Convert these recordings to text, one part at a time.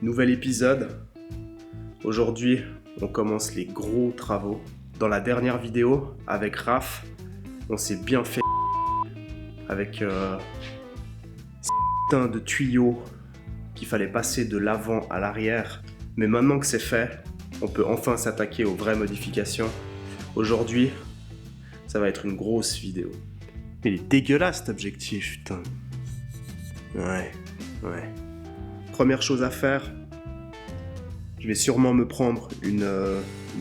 Nouvel épisode. Aujourd'hui, on commence les gros travaux. Dans la dernière vidéo, avec Raph, on s'est bien fait avec putain de tuyaux qu'il fallait passer de l'avant à l'arrière. Mais maintenant que c'est fait, on peut enfin s'attaquer aux vraies modifications. Aujourd'hui, ça va être une grosse vidéo. Mais il est dégueulasse cet objectif, putain. Ouais. Première chose à faire, je vais sûrement me prendre une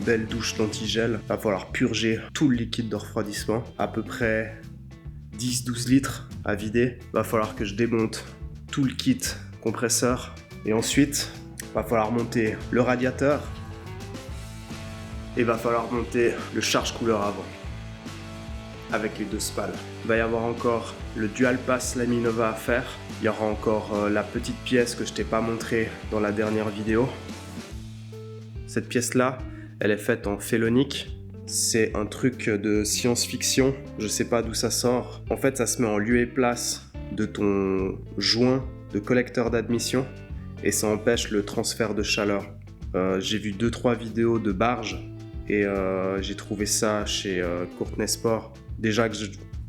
belle douche d'antigel. Va falloir purger tout le liquide de refroidissement, à peu près 10-12 litres à vider. Va falloir que je démonte tout le kit compresseur. Et ensuite, va falloir monter le radiateur. Et va falloir monter le charge-couleur avant. Avec les deux spals. Il va y avoir encore le Dual Pass Laminova à faire. Il y aura encore la petite pièce que je t'ai pas montrée dans la dernière vidéo. Cette pièce-là, elle est faite en phélonique. C'est un truc de science-fiction. Je sais pas d'où ça sort. En fait, ça se met en lieu et place de ton joint de collecteur d'admission et ça empêche le transfert de chaleur. J'ai vu 2-3 vidéos de barges et j'ai trouvé ça chez Courtenay Sport. Déjà que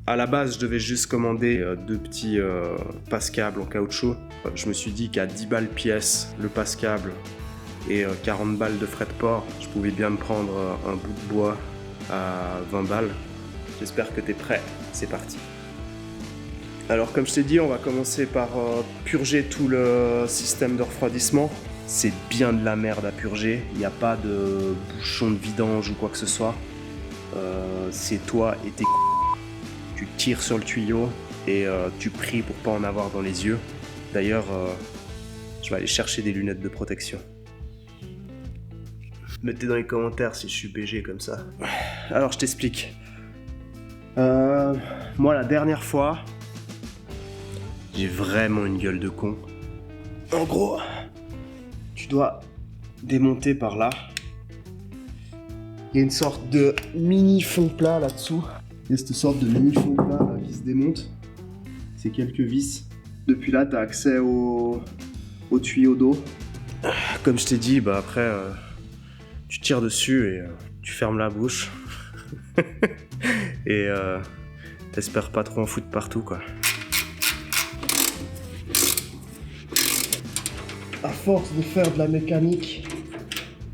à la base, je devais juste commander 2 petits passe-câbles en caoutchouc. Je me suis dit qu'à 10 balles pièce, le passe-câble et 40 balles de frais de port, je pouvais bien me prendre un bout de bois à 20 balles. J'espère que tu es prêt. C'est parti. Alors, comme je t'ai dit, on va commencer par purger tout le système de refroidissement. C'est bien de la merde à purger. Il n'y a pas de bouchon de vidange ou quoi que ce soit. C'est toi et tes tu tires sur le tuyau et tu pries pour pas en avoir dans les yeux. D'ailleurs, je vais aller chercher des lunettes de protection. Mettez dans les commentaires si je suis BG comme ça. Alors, je t'explique. Moi, la dernière fois, j'ai vraiment une gueule de con. En gros, tu dois démonter par là. Il y a une sorte de mini fond plat là-dessous. Il y a cette sorte de mini fond plat là, qui se démonte. C'est quelques vis. Depuis là, tu as accès au tuyau d'eau. Comme je t'ai dit, bah après, tu tires dessus et tu fermes la bouche. Et t'espères pas trop en foutre partout, quoi. À force de faire de la mécanique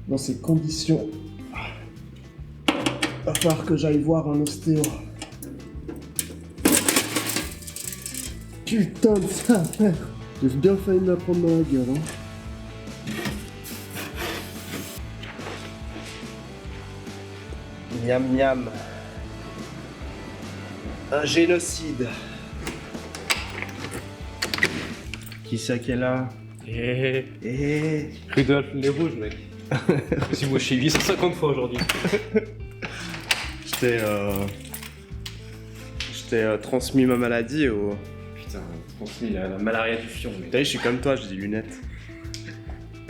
dans ces conditions, va falloir que j'aille voir un ostéo. Putain de ça, merde. J'ai bien failli me la prendre dans la gueule, hein. Miam miam. Un génocide. Qui c'est qu'elle est là? Rudolf les rouges, mec. Je suis moché 850 fois aujourd'hui. Je t'ai transmis ma maladie au... Putain, transmis la malaria du fion, mec. T'as vu, je suis comme toi, j'ai des lunettes.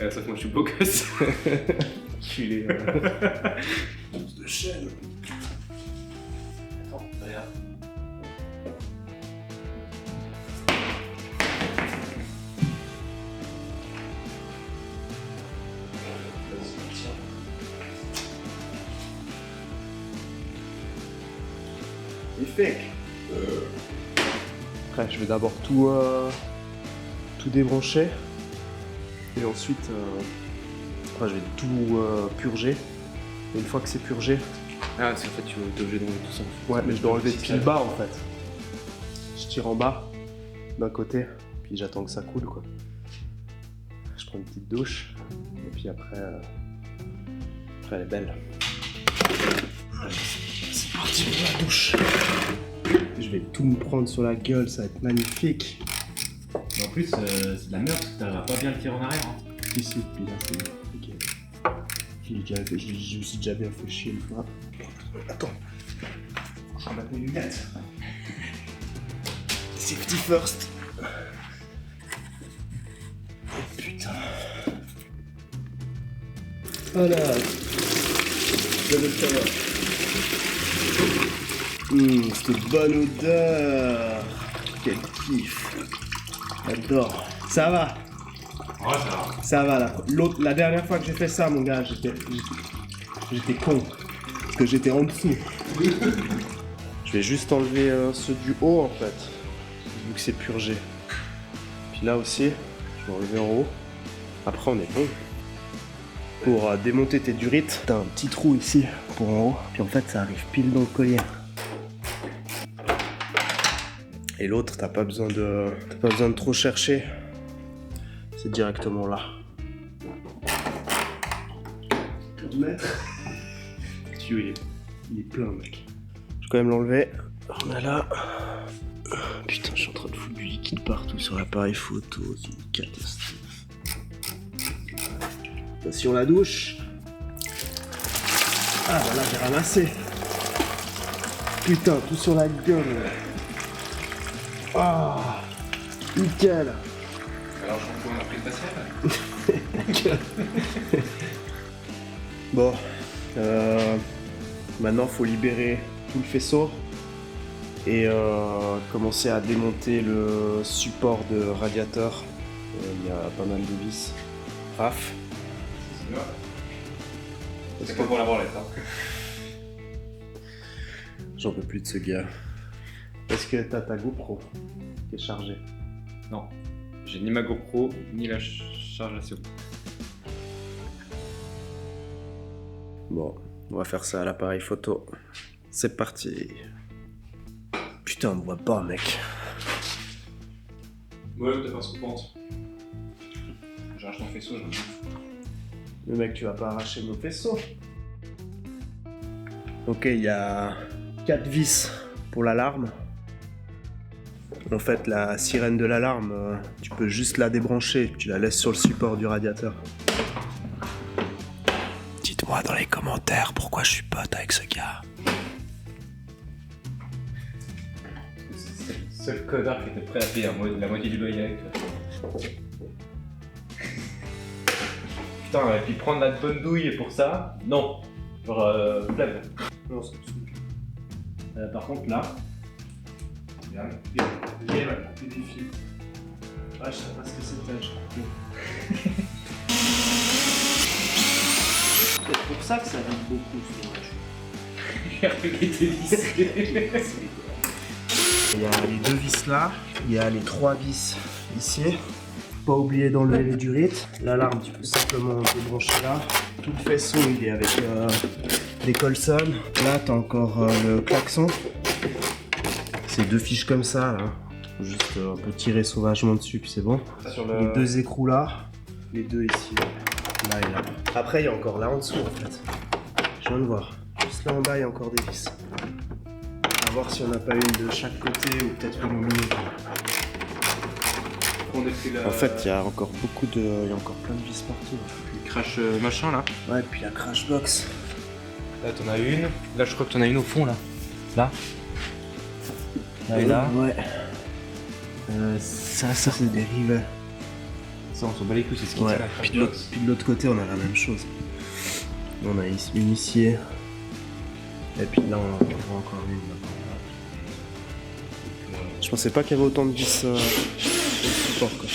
Sauf que moi je suis beau gosse. Culé. Once de chaîne. Attends, regarde. Effect. Après, je vais d'abord tout débrancher et ensuite je vais tout purger. Et une fois que c'est purgé, Ah, c'est en fait, tu es obligé d'enlever tout ça. ouais, mais je dois enlever depuis le bas en fait. Je tire en bas d'un côté, puis j'attends que ça coule, quoi. Je prends une petite douche et puis après elle est belle. C'est parti pour la douche. Je vais tout me prendre sur la gueule, ça va être magnifique. En plus, c'est de la merde parce que t'arriveras pas bien le tirer en arrière. Hein. Ici, puis là, c'est bien. Ok. Je me suis déjà bien fait chier une fois. Attends. Je vais mettre mes lunettes. Safety first. Oh putain. Voilà. Je vais le faire. Cette bonne odeur. Quel kiff. J'adore. Ça va. Ouais, ça va. Ça va, la dernière fois que j'ai fait ça, mon gars, j'étais con. Parce que j'étais en dessous. Je vais juste enlever ceux du haut, en fait. Vu que c'est purgé. Puis là aussi, je vais enlever en haut. Après, on est bon. Pour démonter tes durites, t'as un petit trou ici pour en haut. Puis en fait, ça arrive pile dans le collier. Et l'autre, t'as pas besoin de trop chercher. C'est directement là. Le mettre. Il est plein, mec. Je vais quand même l'enlever. On a là. Putain, je suis en train de foutre du liquide partout sur l'appareil photo. C'est une catastrophe. Attention la douche. Ah voilà, j'ai ramassé. Putain, tout sur la gueule. Ah, nickel. Alors, je on a pris le facial. Bon, maintenant faut libérer tout le faisceau et commencer à démonter le support de radiateur. Il y a pas mal de vis. Raph. C'est pas pour la branlette, hein. J'en peux plus de ce gars. Est-ce que t'as ta GoPro qui est chargée? Non. J'ai ni ma GoPro, ni la charge à CO. Bon, on va faire ça à l'appareil photo. C'est parti. Putain, on ne voit pas, mec. Ouais, t'as pas scoopante. J'arrache ton faisceau, je me dis. Le mec, tu vas pas arracher nos faisceaux. Ok, il y a 4 vis pour l'alarme. En fait, la sirène de l'alarme, tu peux juste la débrancher, tu la laisses sur le support du radiateur. Dites-moi dans les commentaires pourquoi je suis pote avec ce gars. C'est le seul connard qui était prêt à payer la moitié du loyer avec toi. Putain, et puis prendre la bonne douille pour ça, non. Genre, flemme. Non, c'est absolument. Par contre, là, regarde, il y a des fils. Ah, je sais pas ce que c'était, j'ai coupé. C'est peut-être pour ça que ça vide beaucoup, ce dommage. J'ai regretté lissé. Il y a les 2 vis là, il y a les 3 vis ici. Pas oublier d'enlever les durites. L'alarme, tu peux simplement débrancher là. Tout le faisceau, il est avec des Colson. Là, t'as encore le klaxon. C'est 2 fiches comme ça là. Juste un peu tirer sauvagement dessus, puis c'est bon. Sur Les 2 écrous là, les 2 ici, là et là. Après, il y a encore là en dessous en fait. Je viens de voir. Juste là en bas, il y a encore des vis. On va voir si on n'a pas une de chaque côté ou peut-être une au milieu. En fait, il y a encore beaucoup de. Il y a encore plein de vis partout. Le crash machin là. Ouais, et puis la crash box. Là, t'en as une. Là, je crois que t'en as une au fond là. Là. Là et là. Ouais. Ça c'est des rivets. Ça, on s'en bat les couilles, c'est ce qui Ouais. tient la Puis crash de box. l'autre côté, on a la même chose. On a une ici. Et puis là, on en voit encore une. Je pensais pas qu'il y avait autant de vis sur le support, quoi.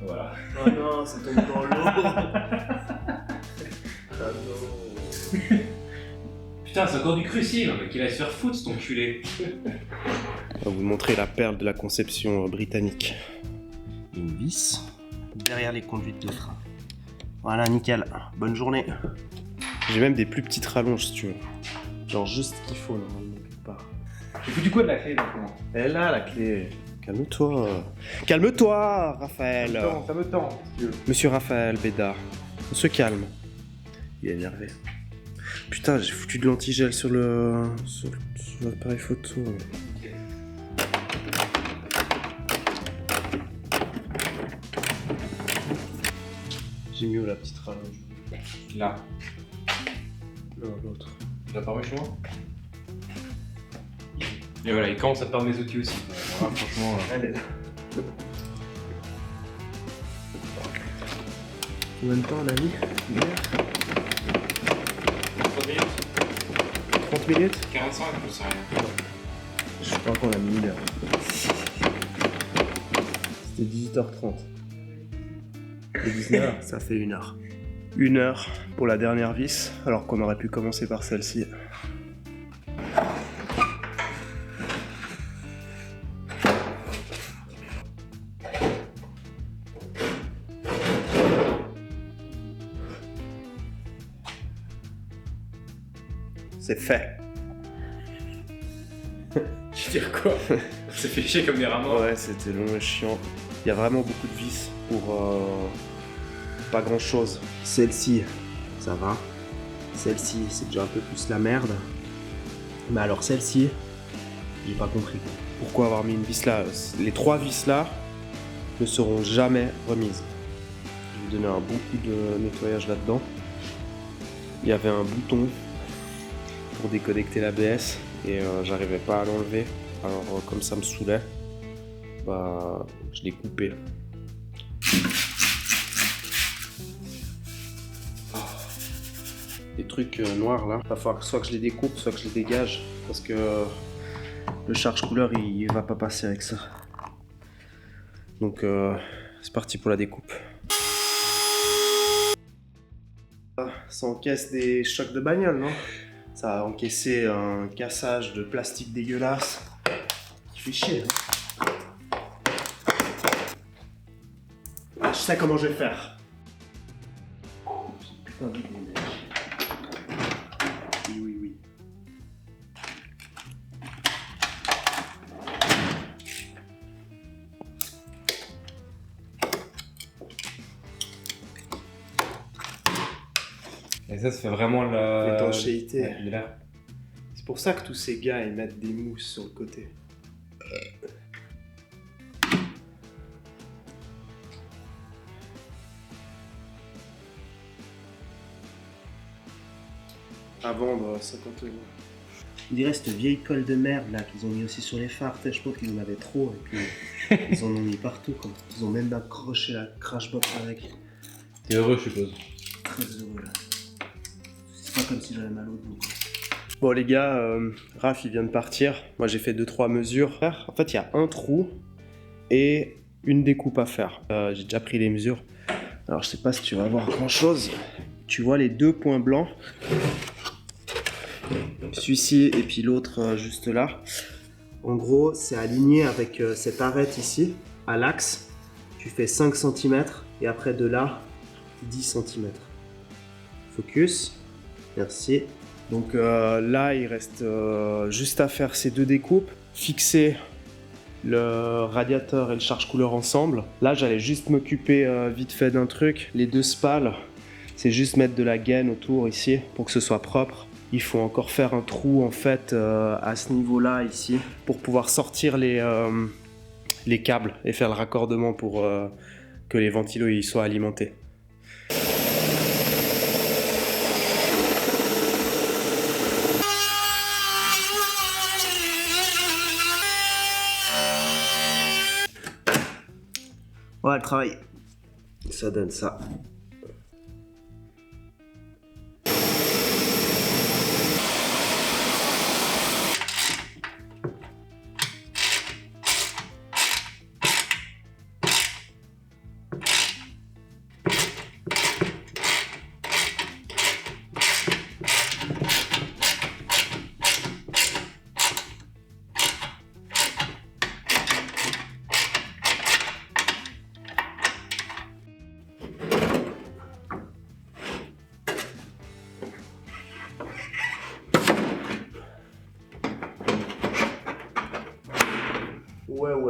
Voilà. Oh non, ça tombe dans l'eau. Ah non. Putain, c'est encore du crucible, mais qu'il aille se faire foutre, cet enculé. On va vous montrer la perle de la conception britannique. Une vis derrière les conduites de frein. Voilà, nickel. Bonne journée. J'ai même des plus petites rallonges si tu veux. Genre juste ce qu'il faut normalement quelque part. J'ai foutu quoi de la clé maintenant? Elle est là la clé. Calme-toi. Calme-toi, Raphaël. Ça me tend, si tu veux. Monsieur Raphaël Béda. On se calme. Il est énervé. Putain, j'ai foutu de l'antigel sur l'appareil photo. J'ai mis où la petite rallonge? Là. Non, l'autre. Tu l'as pas reçu moi? Et voilà, il commence à perdre mes outils aussi. Voilà, franchement. Elle est là. Combien de temps on a mis? 30 minutes 30 minutes? 45, je sais rien. Je crois qu'on a mis 1 heure. C'était 18h30. Et 19h, ça fait 1 heure. 1 heure pour la dernière vis, alors qu'on aurait pu commencer par celle-ci. C'est fait. Tu veux dire quoi? On s'est fait chier comme des rats morts. Ouais, c'était long et chiant. Il y a vraiment beaucoup de vis pour pas grand chose. Celle-ci, ça va. Celle-ci, c'est déjà un peu plus la merde. Mais alors celle-ci, j'ai pas compris. Pourquoi avoir mis une vis là? Les 3 vis là ne seront jamais remises. Je vais donner un bon coup de nettoyage là-dedans. Il y avait un bouton pour déconnecter l'ABS et j'arrivais pas à l'enlever. Alors comme ça me saoulait, bah je l'ai coupé. Les trucs noirs là, il va falloir soit que je les découpe, soit que je les dégage parce que le charge couleur il va pas passer avec ça. Donc c'est parti pour la découpe. Ça encaisse des chocs de bagnole, non? Ça a encaissé un cassage de plastique dégueulasse qui fait chier. Hein. Je sais comment je vais faire. Putain de mec. Oui. Et ça fait vraiment L'étanchéité. Ouais, il est là. C'est pour ça que tous ces gars ils mettent des mousses sur le côté. À vendre 50 €. On dirait cette vieille colle de merde là qu'ils ont mis aussi sur les phares. Je pense qu'ils en avaient trop et puis ils en ont mis partout quoi. Ils ont même accroché la crash box avec. T'es heureux, je suppose. Très heureux là. C'est pas comme si j'avais mal au dos. Bon les gars, Raph il vient de partir. Moi j'ai fait 2-3 mesures. En fait il y a un trou et une découpe à faire. J'ai déjà pris les mesures. Alors je sais pas si tu vas voir grand chose. Tu vois les 2 points blancs. Celui-ci et puis l'autre juste là. En gros c'est aligné avec cette arête ici, à l'axe. Tu fais 5 cm et après de là 10 cm. Focus. Merci. Donc là, il reste juste à faire ces 2 découpes, fixer le radiateur et le charge couleur ensemble. Là, j'allais juste m'occuper vite fait d'un truc. Les 2 spales, c'est juste mettre de la gaine autour ici pour que ce soit propre. Il faut encore faire un trou en fait à ce niveau-là ici pour pouvoir sortir les câbles et faire le raccordement pour que les ventilos y soient alimentés. Ouais, le travail. Ça donne ça.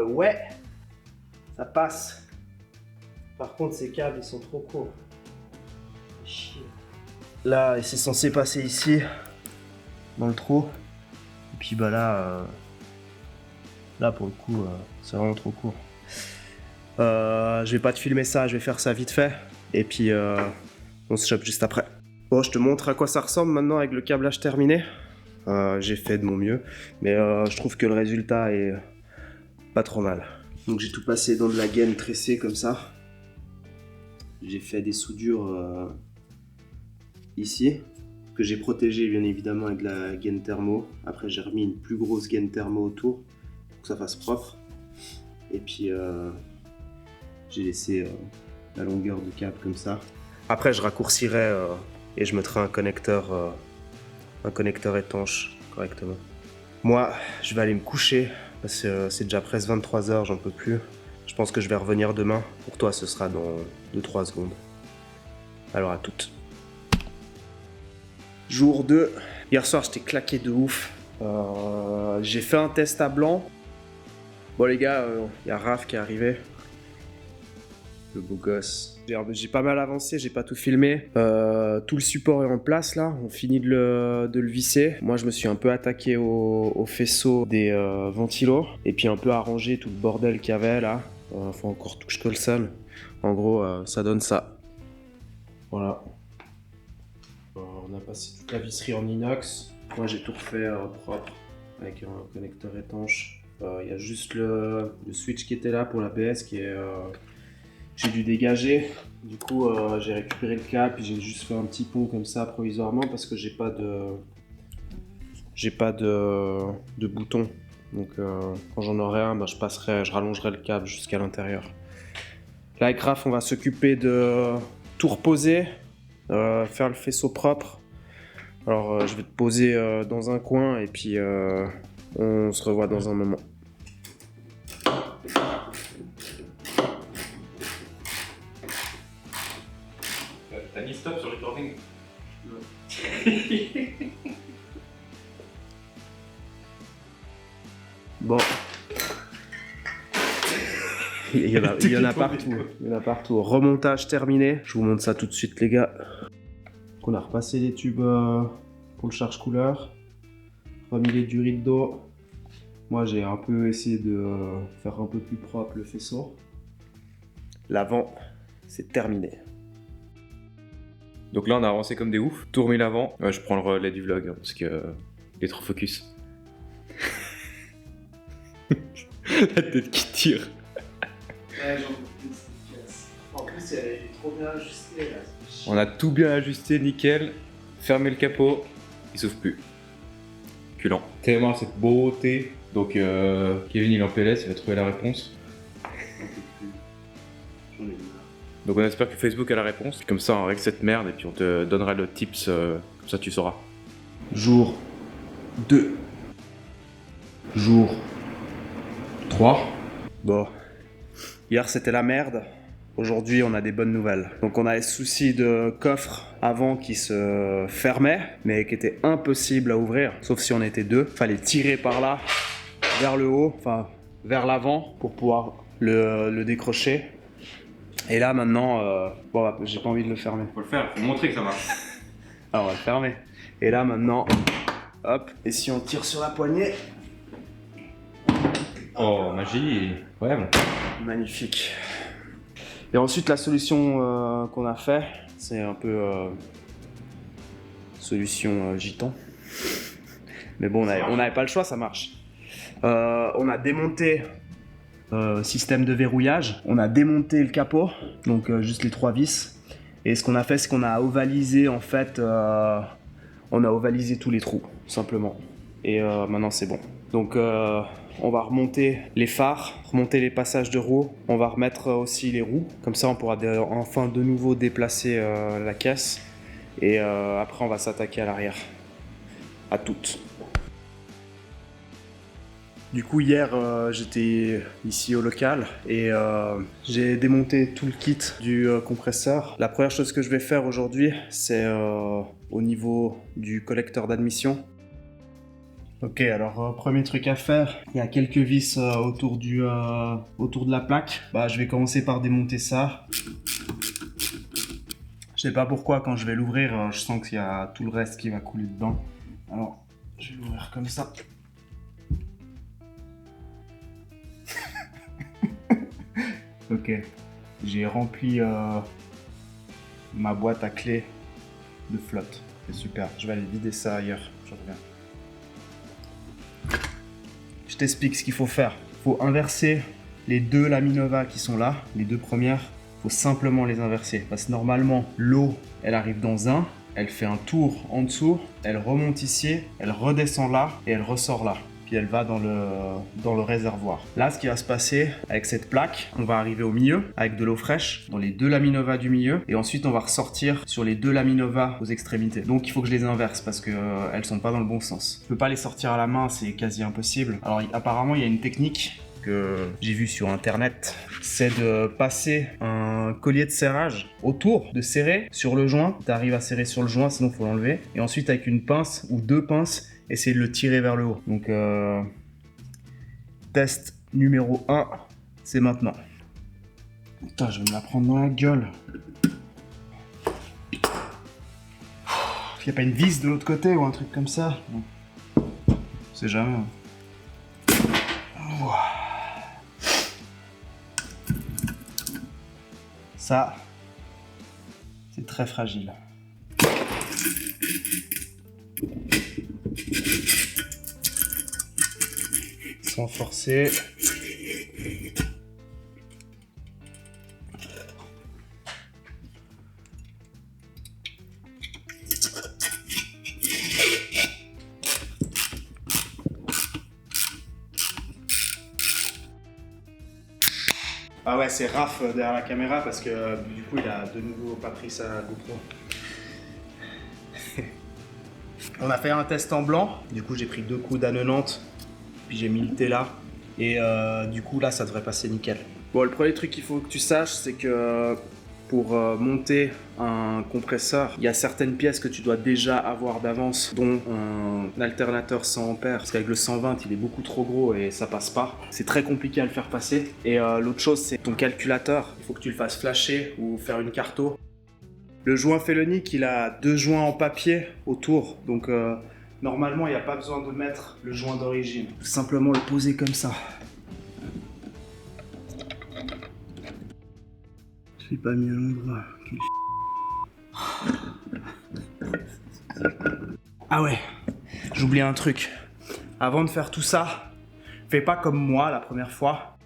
Ouais. Ça passe. Par contre, ces câbles, ils sont trop courts. Chier. Là, c'est censé passer ici, dans le trou. Et puis bah là pour le coup, c'est vraiment trop court. Je vais pas te filmer ça, je vais faire ça vite fait. Et puis on se chope juste après. Bon, je te montre à quoi ça ressemble maintenant avec le câblage terminé. J'ai fait de mon mieux, mais je trouve que le résultat est pas trop mal. Donc j'ai tout passé dans de la gaine tressée comme ça. J'ai fait des soudures ici, que j'ai protégé bien évidemment avec de la gaine thermo. Après j'ai remis une plus grosse gaine thermo autour pour que ça fasse propre. Et puis j'ai laissé la longueur du câble comme ça. Après je raccourcirai et je mettrai un connecteur étanche correctement. Moi je vais aller me coucher parce que c'est déjà presque 23 h, j'en peux plus. Je pense que je vais revenir demain. Pour toi ce sera dans 2-3 secondes. Alors à toutes. Jour 2. Hier soir j'étais claqué de ouf. J'ai fait un test à blanc. Bon les gars, y a Raph qui est arrivé. Le beau gosse. J'ai pas mal avancé, j'ai pas tout filmé. Tout le support est en place là, on finit de le visser. Moi je me suis un peu attaqué au faisceau des ventilos. Et puis un peu arrangé tout le bordel qu'il y avait là. Faut encore tout que je colsonne. En gros ça donne ça. Voilà. On a passé toute la visserie en inox. Moi j'ai tout refait propre avec un connecteur étanche. Il y a juste le switch qui était là pour l'ABS qui est j'ai dû dégager. Du coup j'ai récupéré le câble et j'ai juste fait un petit pont comme ça provisoirement parce que j'ai pas de bouton. Donc quand j'en aurai un, je rallongerai le câble jusqu'à l'intérieur. Là avec Raph on va s'occuper de tout reposer, faire le faisceau propre. Alors je vais te poser dans un coin et puis on se revoit dans un moment. T'as mis stop sur le recording? Bon. Il y en a partout. Il y en a partout. Remontage terminé. Je vous montre ça tout de suite les gars. On a repassé les tubes pour le charge-couleur. Remis les durits d'eau. Moi j'ai un peu essayé de faire un peu plus propre le faisceau. L'avant, c'est terminé. Donc là on a avancé comme des oufs. Tout remis l'avant. Je prends le relais du vlog parce que il est trop focus. La tête qui tire. Ouais, j'en peux plus cette pièce. En plus elle est trop bien ajustée là. On a tout bien ajusté, nickel. Fermé le capot, il souffle plus. Culant. Tellement cette beauté. Donc Kevin il est en PLS, il va trouver la réponse. Donc on espère que Facebook a la réponse. Comme ça on règle cette merde et puis on te donnera le tips, comme ça tu sauras. Jour 2. Jour 3. Bon. Hier c'était la merde. Aujourd'hui on a des bonnes nouvelles. Donc on a les soucis de coffre avant qui se fermait, mais qui était impossible à ouvrir, sauf si on était deux. Fallait tirer par là, vers le haut, enfin vers l'avant pour pouvoir le décrocher. Et là maintenant, bon, j'ai pas envie de le fermer. Faut le faire, faut montrer que ça marche. Alors on va le fermer. Et là maintenant, hop, et si on tire sur la poignée. Oh, magie, incroyable. Magnifique. Et ensuite la solution qu'on a fait, c'est un peu solution gitan. Mais bon, on n'avait pas le choix, ça marche. On a démonté système de verrouillage. On a démonté le capot, donc juste les 3 vis. Et ce qu'on a fait, c'est qu'on a ovalisé en fait, on a ovalisé tous les trous, simplement. Et maintenant c'est bon. Donc on va remonter les phares, remonter les passages de roues. On va remettre aussi les roues. Comme ça, on pourra enfin de nouveau déplacer la caisse. Et après, on va s'attaquer à l'arrière. À toutes. Du coup, hier, j'étais ici au local et j'ai démonté tout le kit du compresseur. La première chose que je vais faire aujourd'hui, c'est au niveau du collecteur d'admission. Ok, alors premier truc à faire, il y a quelques vis autour de la plaque. Je vais commencer par démonter ça. Je sais pas pourquoi quand je vais l'ouvrir, je sens qu'il y a tout le reste qui va couler dedans. Alors, je vais l'ouvrir comme ça. Ok, j'ai rempli ma boîte à clés de flotte. C'est super, je vais aller vider ça ailleurs, je reviens. Je t'explique ce qu'il faut faire. Il faut inverser les deux Laminova qui sont là, les deux premières. Il faut simplement les inverser. Parce que normalement, l'eau, elle arrive dans un, elle fait un tour en dessous, elle remonte ici, elle redescend là et elle ressort là. Puis elle va dans le réservoir. Là, ce qui va se passer avec cette plaque, on va arriver au milieu avec de l'eau fraîche dans les deux laminova du milieu et ensuite on va ressortir sur les deux laminova aux extrémités. Donc il faut que je les inverse parce que elles sont pas dans le bon sens. Je peux pas les sortir à la main, c'est quasi impossible. Alors apparemment, il y a une technique que j'ai vue sur internet, c'est de passer un collier de serrage autour, de serrer sur le joint. Tu arrives à serrer sur le joint, sinon faut l'enlever. Et ensuite avec une pince ou deux pinces, essayer de le tirer vers le haut. Donc test numéro 1, c'est maintenant. Putain, je vais me la prendre dans la gueule. Il n'y a pas une vis de l'autre côté ou un truc comme ça? C'est jamais. Ça, c'est très fragile. Sans forcer. Ah ouais, c'est Raph derrière la caméra parce que du coup il a de nouveau pas pris sa GoPro. On a fait un test en blanc, du coup j'ai pris 2 coups d'A90, puis j'ai mis le thé là, et du coup là ça devrait passer nickel. Bon, le premier truc qu'il faut que tu saches, c'est que pour monter un compresseur, il y a certaines pièces que tu dois déjà avoir d'avance, dont un alternateur 100 ampères, parce qu'avec le 120 il est beaucoup trop gros et ça passe pas. C'est très compliqué à le faire passer. Et l'autre chose, c'est ton calculateur, il faut que tu le fasses flasher ou faire une carto. Le joint Felonic, il a 2 joints en papier autour, donc normalement il n'y a pas besoin de mettre le joint d'origine. Tout simplement le poser comme ça. Je l'ai pas mis à l'endroit. Ah ouais, j'ai oublié un truc. Avant de faire tout ça, fais pas comme moi la première fois,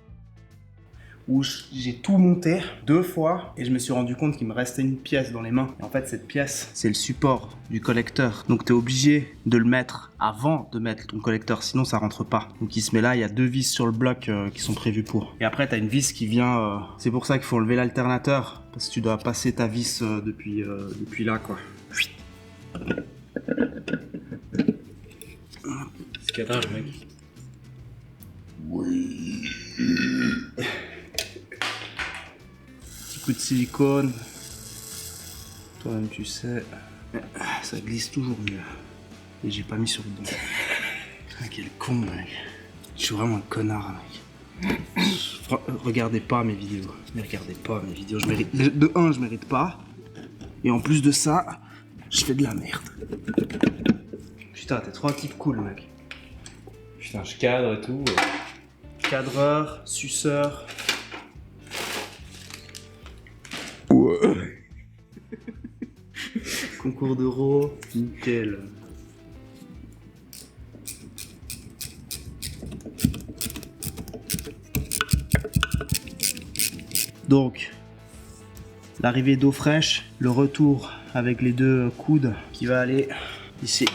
où j'ai tout monté 2 fois et je me suis rendu compte qu'il me restait une pièce dans les mains. Et en fait, cette pièce, c'est le support du collecteur. Donc tu es obligé de le mettre avant de mettre ton collecteur, sinon ça rentre pas. Donc il se met là, il y a 2 vis sur le bloc qui sont prévues pour. Et après, tu as une vis qui vient... C'est pour ça qu'il faut enlever l'alternateur, parce que tu dois passer ta vis depuis là, quoi. C'est cadrage, mec. Oui. Petit coup de silicone. Toi-même tu sais, ça glisse toujours mieux. Et j'ai pas mis sur le bon. Ah, quel con, mec. Je suis vraiment un connard, mec. Regardez pas mes vidéos. Ne regardez pas mes vidéos. Je mérite... De 1, je mérite pas. Et en plus de ça, je fais de la merde. Putain, t'es trop un type cool, mec. Putain, je cadre et tout. Cadreur, suceur. Ouais. Concours d'euros, nickel. Donc, l'arrivée d'eau fraîche, le retour avec les 2 coudes qui va aller ici.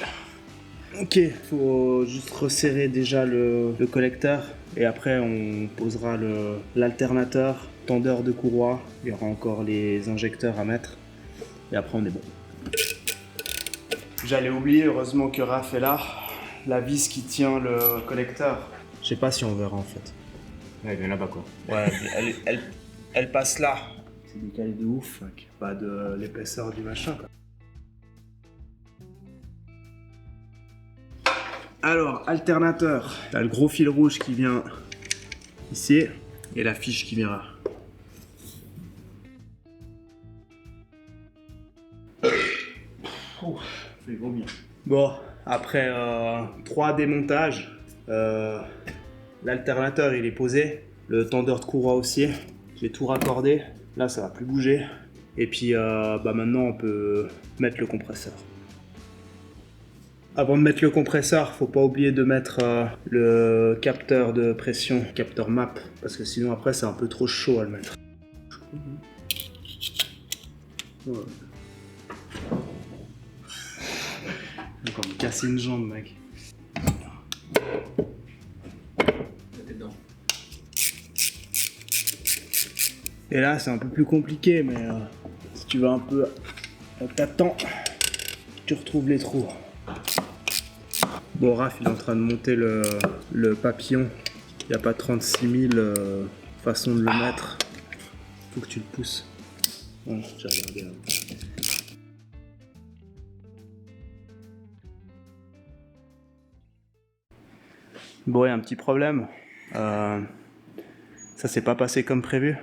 Ok, faut juste resserrer déjà le collecteur et après on posera l'alternateur, tendeur de courroie, il y aura encore les injecteurs à mettre et après on est bon. J'allais oublier, heureusement que Raph est là, la vis qui tient le collecteur. Je sais pas si on verra en fait. Ouais, il vient là-bas quoi. Ouais, elle passe là. C'est décalé de ouf, mec. Pas de l'épaisseur du machin quoi. Alors, alternateur, t'as le gros fil rouge qui vient ici et la fiche qui vient là. Je vais vomir. Bon, après 3 démontages, l'alternateur il est posé, le tendeur de courroie aussi, j'ai tout raccordé, là ça va plus bouger. Et puis maintenant on peut mettre le compresseur. Avant de mettre le compresseur, faut pas oublier de mettre le capteur de pression, capteur MAP, parce que sinon après c'est un peu trop chaud à le mettre. Ouais. Encore me casser une jambe, mec. Et là, c'est un peu plus compliqué, mais si tu vas un peu à ta temps, tu retrouves les trous. Bon, Raph, il est en train de monter le papillon. Il n'y a pas 36 000 façons de le mettre. Faut que tu le pousses. Bon, j'ai regardé là. Bon, il y a un petit problème. Ça s'est pas passé comme prévu.